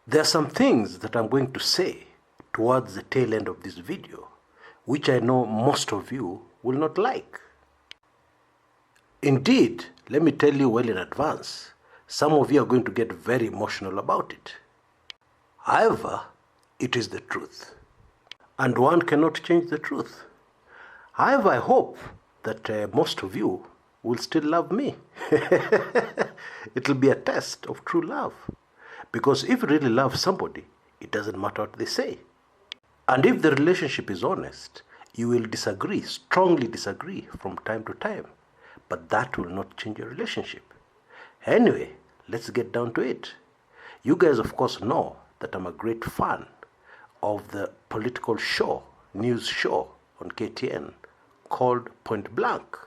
There are some things that I'm going to say towards the tail end of this video, which I know most of you will not like. Indeed, let me tell you well in advance, some of you are going to get very emotional about it. However, it is the truth, and one cannot change the truth. However, I hope that most of you will still love me. It'll be a test of true love. Because if you really love somebody, it doesn't matter what they say. And if the relationship is honest, you will disagree, strongly disagree from time to time. But that will not change your relationship. Anyway, let's get down to it. You guys, of course, know that I'm a great fan of the political show, news show on KTN called Point Blank,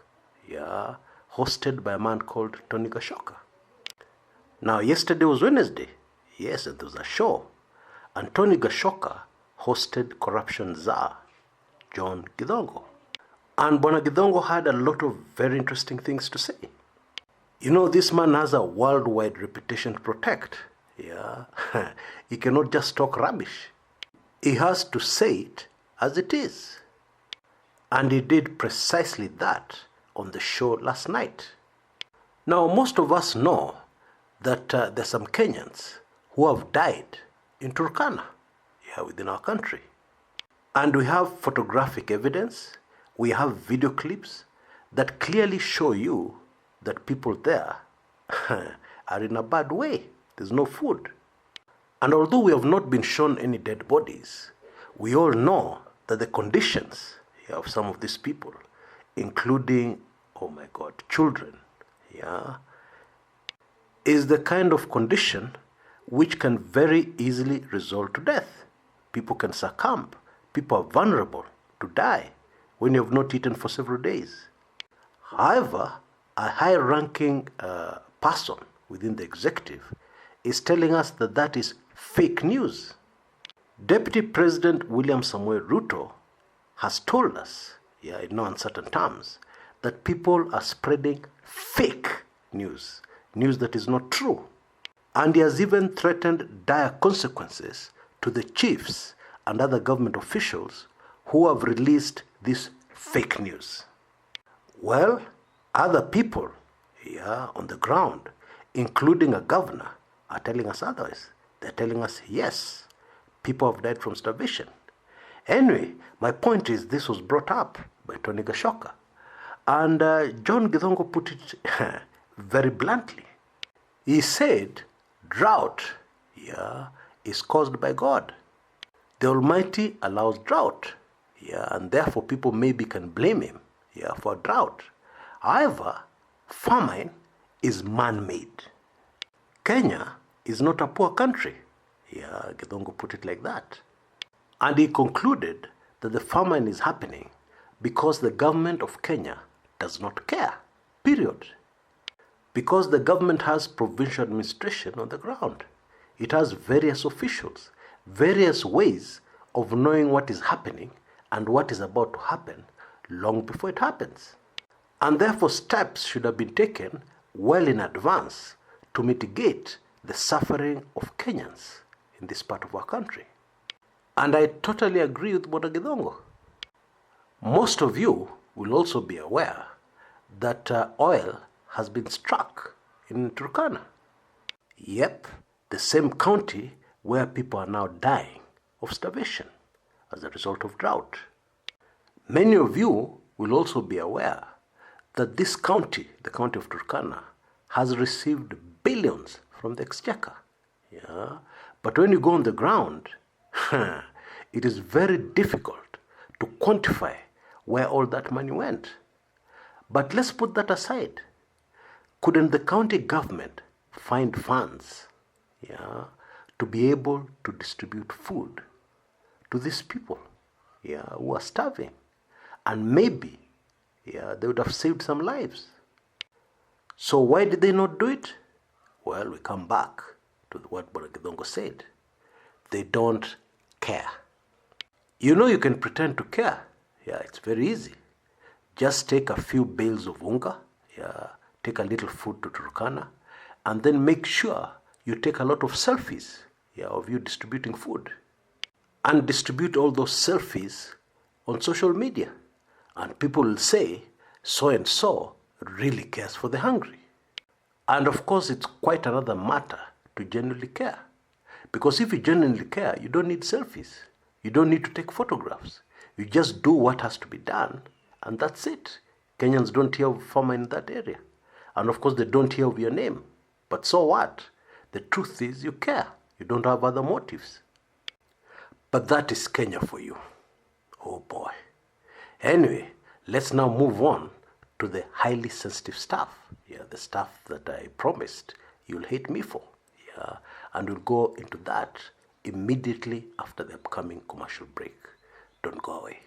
hosted by a man called Tony Gashoka. Now, yesterday was Wednesday. Yes, and there was a show. And Tony Gashoka hosted corruption czar, John Githongo. And Bwana Githongo had a lot of very interesting things to say. You know, this man has a worldwide reputation to protect. He cannot just talk rubbish. He has to say it as it is. And he did precisely that on the show last night. Now, most of us know that there's some Kenyans who have died in Turkana, within our country. And we have photographic evidence, we have video clips that clearly show you that people there are in a bad way. There's no food. And although we have not been shown any dead bodies, we all know that the conditions of some of these people, including, oh my God, children, is the kind of condition which can very easily result to death. People can succumb. People are vulnerable to die when you have not eaten for several days. However, a high-ranking person within the executive is telling us that that is fake news. Deputy President William Samuel Ruto has told us, in no uncertain terms, that people are spreading fake news, news that is not true. And he has even threatened dire consequences to the chiefs and other government officials who have released this fake news. Well, other people on the ground, including a governor, are telling us otherwise. They're telling us, yes, people have died from starvation. Anyway, my point is this was brought up by Tony Gashoka. And John Githongo put it very bluntly. He said, drought, is caused by God. The Almighty allows drought, and therefore people maybe can blame him, for drought. However, famine is man-made. Kenya is not a poor country. Githongo put it like that. And he concluded that the famine is happening because the government of Kenya does not care, period. Because the government has provincial administration on the ground. It has various officials, various ways of knowing what is happening and what is about to happen long before it happens. And therefore steps should have been taken well in advance to mitigate the suffering of Kenyans in this part of our country. And I totally agree with Bwana Githongo. Most of you will also be aware that oil has been struck in Turkana. Yep, the same county where people are now dying of starvation as a result of drought. Many of you will also be aware that this county, the county of Turkana, has received billions from the exchequer. But when you go on the ground, it is very difficult to quantify where all that money went. But let's put that aside. Couldn't the county government find funds to be able to distribute food to these people who are starving? And maybe they would have saved some lives. So why did they not do it? Well, we come back to what Bwana Githongo said. They don't care. You know, you can pretend to care. It's very easy. Just take a few bales of unga, take a little food to Turkana, and then make sure you take a lot of selfies, of you distributing food. And distribute all those selfies on social media. And people will say, so and so really cares for the hungry. And of course, it's quite another matter to genuinely care. Because if you genuinely care, you don't need selfies. You don't need to take photographs. You just do what has to be done, and that's it. Kenyans don't hear of farmer in that area. And of course, they don't hear of your name. But so what? The truth is you care. You don't have other motives. But that is Kenya for you. Oh boy. Anyway, let's now move on to the highly sensitive stuff. The stuff that I promised you'll hate me for. And we'll go into that immediately after the upcoming commercial break. Don't go away.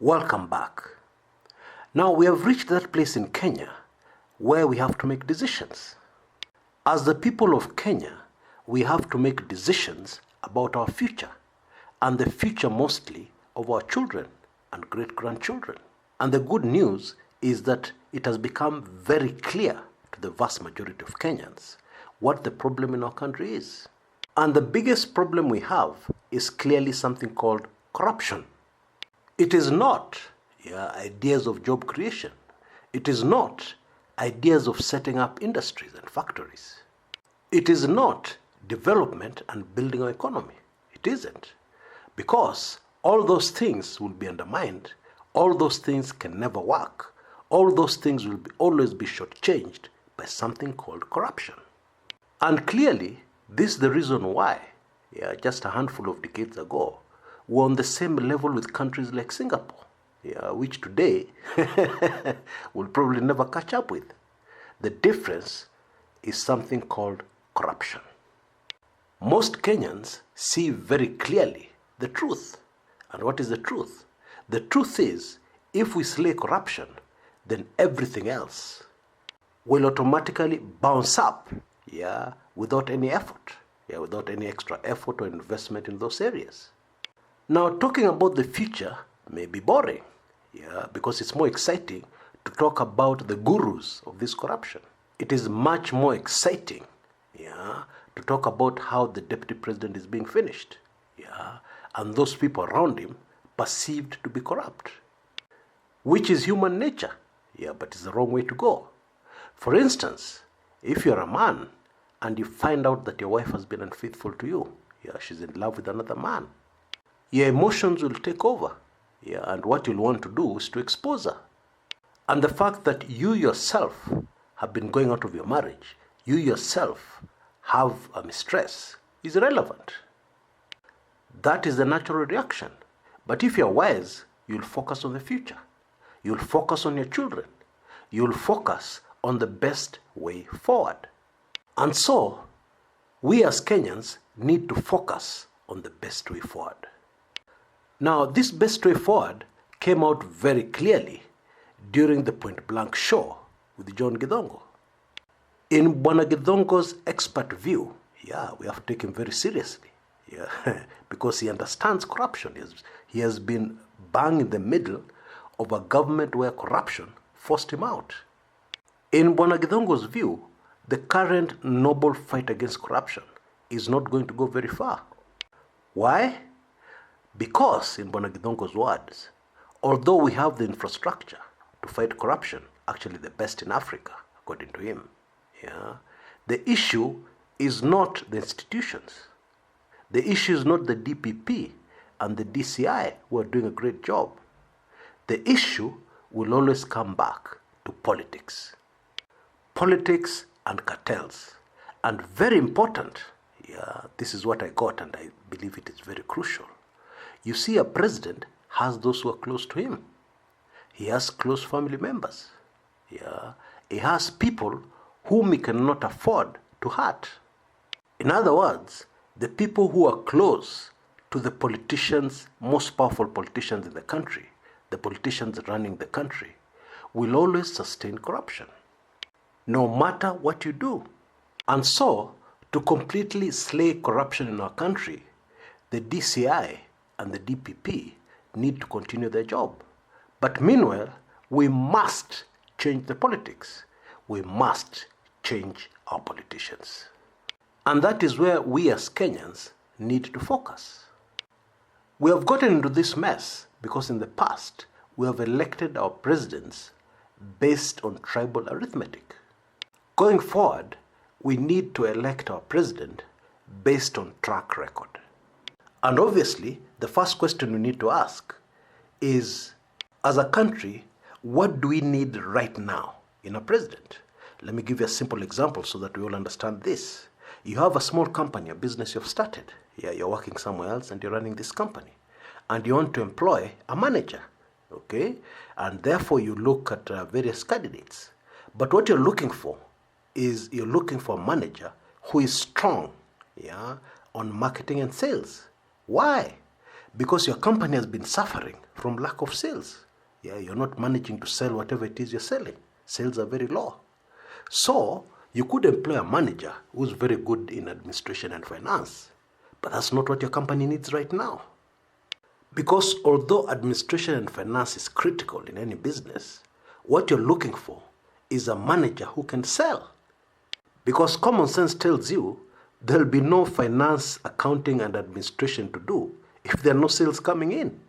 Welcome back. Now we have reached that place in Kenya where we have to make decisions. As the people of Kenya, we have to make decisions about our future and the future mostly of our children and great-grandchildren. And the good news is that it has become very clear to the vast majority of Kenyans what the problem in our country is. And the biggest problem we have is clearly something called corruption. It is not ideas of job creation. It is not ideas of setting up industries and factories. It is not development and building our economy. It isn't. Because all those things will be undermined. All those things can never work. All those things will always be shortchanged by something called corruption. And clearly, this is the reason why, just a handful of decades ago, we're on the same level with countries like Singapore, which today we'll probably never catch up with. The difference is something called corruption. Most Kenyans see very clearly the truth. And what is the truth? The truth is, if we slay corruption, then everything else will automatically bounce up, without any effort, without any extra effort or investment in those areas. Now, talking about the future may be boring, because it's more exciting to talk about the gurus of this corruption. It is much more exciting, to talk about how the deputy president is being finished, and those people around him perceived to be corrupt, which is human nature, but it's the wrong way to go. For instance, if you're a man and you find out that your wife has been unfaithful to you, she's in love with another man, your emotions will take over, and what you'll want to do is to expose her. And the fact that you yourself have been going out of your marriage, you yourself have a mistress, is irrelevant. That is the natural reaction. But if you're wise, you'll focus on the future. You'll focus on your children. You'll focus on the best way forward. And so, we as Kenyans need to focus on the best way forward. Now, this best way forward came out very clearly during the point blank show with John Githongo. In Bwana Githongo's expert view, we have to take him very seriously, because he understands corruption. He has been bang in the middle of a government where corruption forced him out. In Bwana Githongo's view, the current noble fight against corruption is not going to go very far. Why? Because, in Bwana Githongo's words, although we have the infrastructure to fight corruption, actually the best in Africa, according to him, the issue is not the institutions. The issue is not the DPP and the DCI who are doing a great job. The issue will always come back to politics. Politics and cartels. And very important, this is what I got, and I believe it is very crucial. You see, a president has those who are close to him. He has close family members. He has people whom he cannot afford to hurt. In other words, the people who are close to the politicians, most powerful politicians in the country, the politicians running the country, will always sustain corruption, no matter what you do. And so, to completely slay corruption in our country, the DCI and the DPP need to continue their job. But meanwhile, we must change the politics. We must change our politicians. And that is where we as Kenyans need to focus. We have gotten into this mess because in the past, we have elected our presidents based on tribal arithmetic. Going forward, we need to elect our president based on track record. And obviously, the first question we need to ask is, as a country, what do we need right now in a president? Let me give you a simple example so that we all understand this. You have a small company, a business you've started. You're working somewhere else and you're running this company. And you want to employ a manager, okay? And therefore you look at various candidates. But what you're looking for is you're looking for a manager who is strong, on marketing and sales. Why? Because your company has been suffering from lack of sales. You're not managing to sell whatever it is you're selling. Sales are very low. So, you could employ a manager who's very good in administration and finance, but that's not what your company needs right now. Because although administration and finance is critical in any business, what you're looking for is a manager who can sell. Because common sense tells you there'll be no finance, accounting, and administration to do if there are no sales coming in.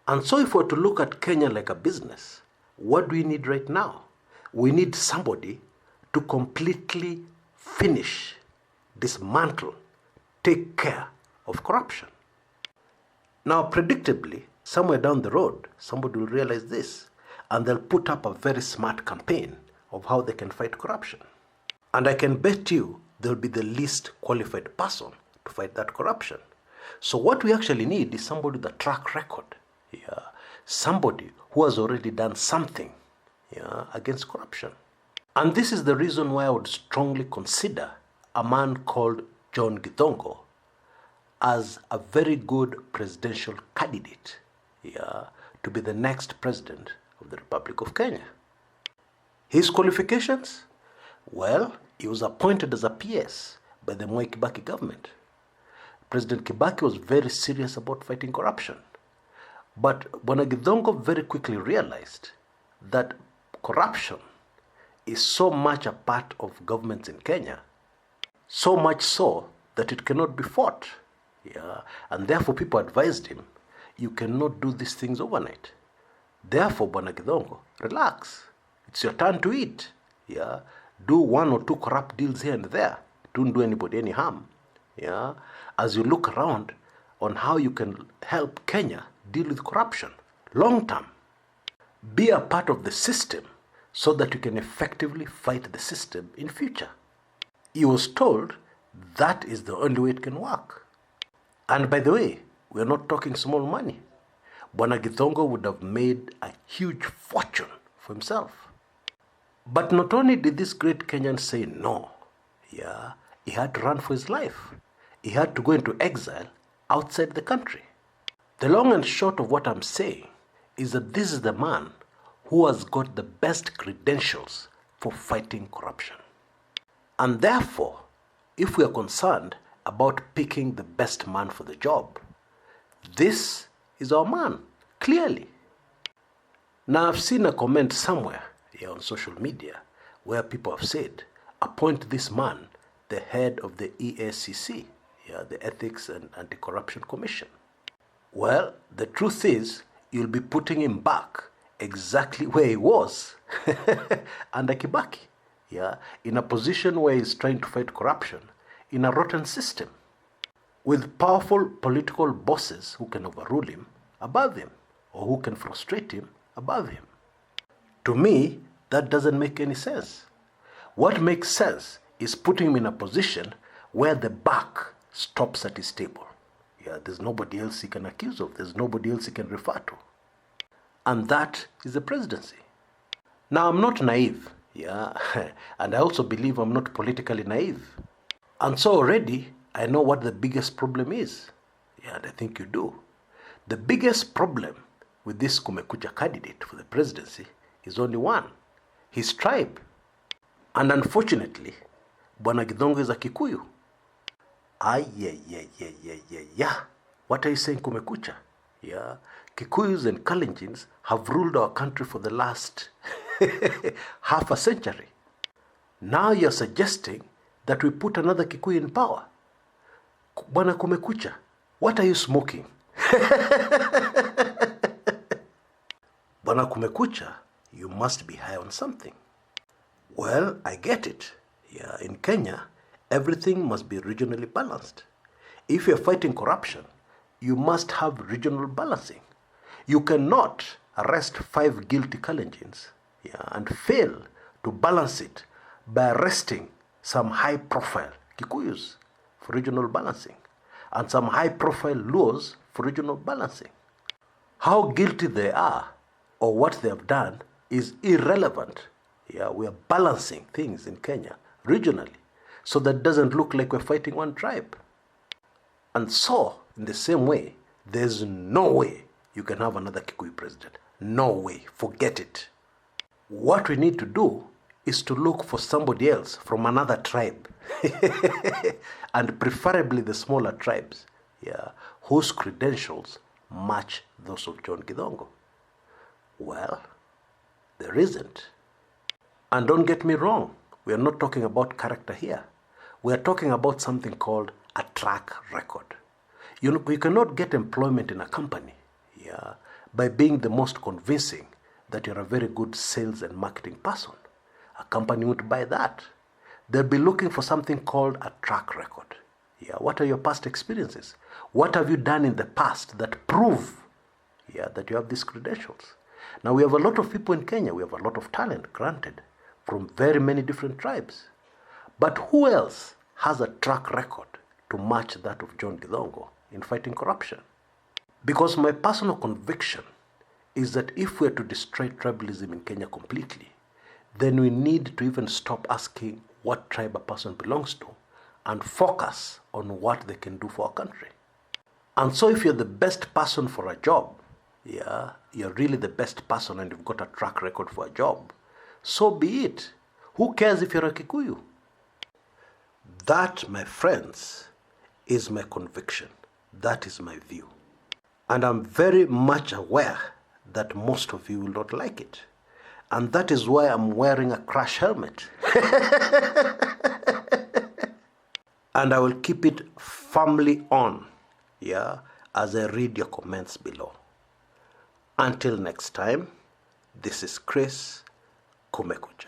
And so if we're to look at Kenya like a business, what do we need right now? We need somebody to completely finish, dismantle, take care of corruption. Now, predictably, somewhere down the road, somebody will realize this, and they'll put up a very smart campaign of how they can fight corruption. And I can bet you they'll be the least qualified person to fight that corruption. So what we actually need is somebody with a track record. Somebody who has already done something against corruption. And this is the reason why I would strongly consider a man called John Githongo as a very good presidential candidate to be the next president of the Republic of Kenya. His qualifications? Well, he was appointed as a PS by the Mwai Kibaki government. President Kibaki was very serious about fighting corruption. But Bwana Githongo very quickly realized that corruption is so much a part of governments in Kenya, so much so that it cannot be fought. And therefore people advised him, you cannot do these things overnight. Therefore, Bwana Githongo, relax. It's your turn to eat. Do one or two corrupt deals here and there. Don't do anybody any harm. As you look around on how you can help Kenya deal with corruption long term. Be a part of the system so that you can effectively fight the system in future. He was told that is the only way it can work. And by the way, we're not talking small money. Bwana Githongo would have made a huge fortune for himself. But not only did this great Kenyan say no, he had to run for his life. He had to go into exile outside the country. The long and short of what I'm saying is that this is the man who has got the best credentials for fighting corruption. And therefore, if we are concerned about picking the best man for the job, this is our man, clearly. Now, I've seen a comment somewhere here on social media where people have said, appoint this man the head of the EACC, the Ethics and Anti-Corruption Commission. Well, the truth is, you'll be putting him back exactly where he was under Kibaki, in a position where he's trying to fight corruption in a rotten system, with powerful political bosses who can overrule him above him, or who can frustrate him above him. To me, that doesn't make any sense. What makes sense is putting him in a position where the buck stops at his table. There's nobody else he can accuse of. There's nobody else he can refer to. And that is the presidency. Now, I'm not naive, and I also believe I'm not politically naive. And so already, I know what the biggest problem is. And I think you do. The biggest problem with this Kumekucha candidate for the presidency is only one: his tribe. And unfortunately, Bwana Githongo is a Kikuyu. What are you saying, Kumekucha? Kikuyus and Kalenjins have ruled our country for the last half a century. Now you're suggesting that we put another Kikuyu in power. Bwana Kumekucha, what are you smoking? Bwana Kumekucha, you must be high on something. Well, I get it. In Kenya, everything must be regionally balanced. If you're fighting corruption, you must have regional balancing. You cannot arrest 5 guilty Kalenjins and fail to balance it by arresting some high-profile Kikuyus for regional balancing and some high-profile Luos for regional balancing. How guilty they are or what they have done is irrelevant. We are balancing things in Kenya regionally, so that it doesn't look like we're fighting one tribe. And so, in the same way, there's no way you can have another Kikuyu president. No way. Forget it. What we need to do is to look for somebody else from another tribe, and preferably the smaller tribes, whose credentials match those of John Githongo. Well, there isn't. And don't get me wrong, we are not talking about character here. We are talking about something called a track record. You cannot get employment in a company by being the most convincing that you're a very good sales and marketing person. A company won't buy that. They'll be looking for something called a track record. What are your past experiences? What have you done in the past that prove that you have these credentials? Now, we have a lot of people in Kenya. We have a lot of talent, granted, from very many different tribes. But who else has a track record to match that of John Githongo in fighting corruption? Because my personal conviction is that if we're to destroy tribalism in Kenya completely, then we need to even stop asking what tribe a person belongs to and focus on what they can do for our country. And so if you're the best person for a job, you're really the best person and you've got a track record for a job, so be it. Who cares if you're a Kikuyu? That, my friends, is my conviction. That is my view. And I'm very much aware that most of you will not like it. And that is why I'm wearing a crash helmet. And I will keep it firmly on, as I read your comments below. Until next time, this is Chris Kumekucha.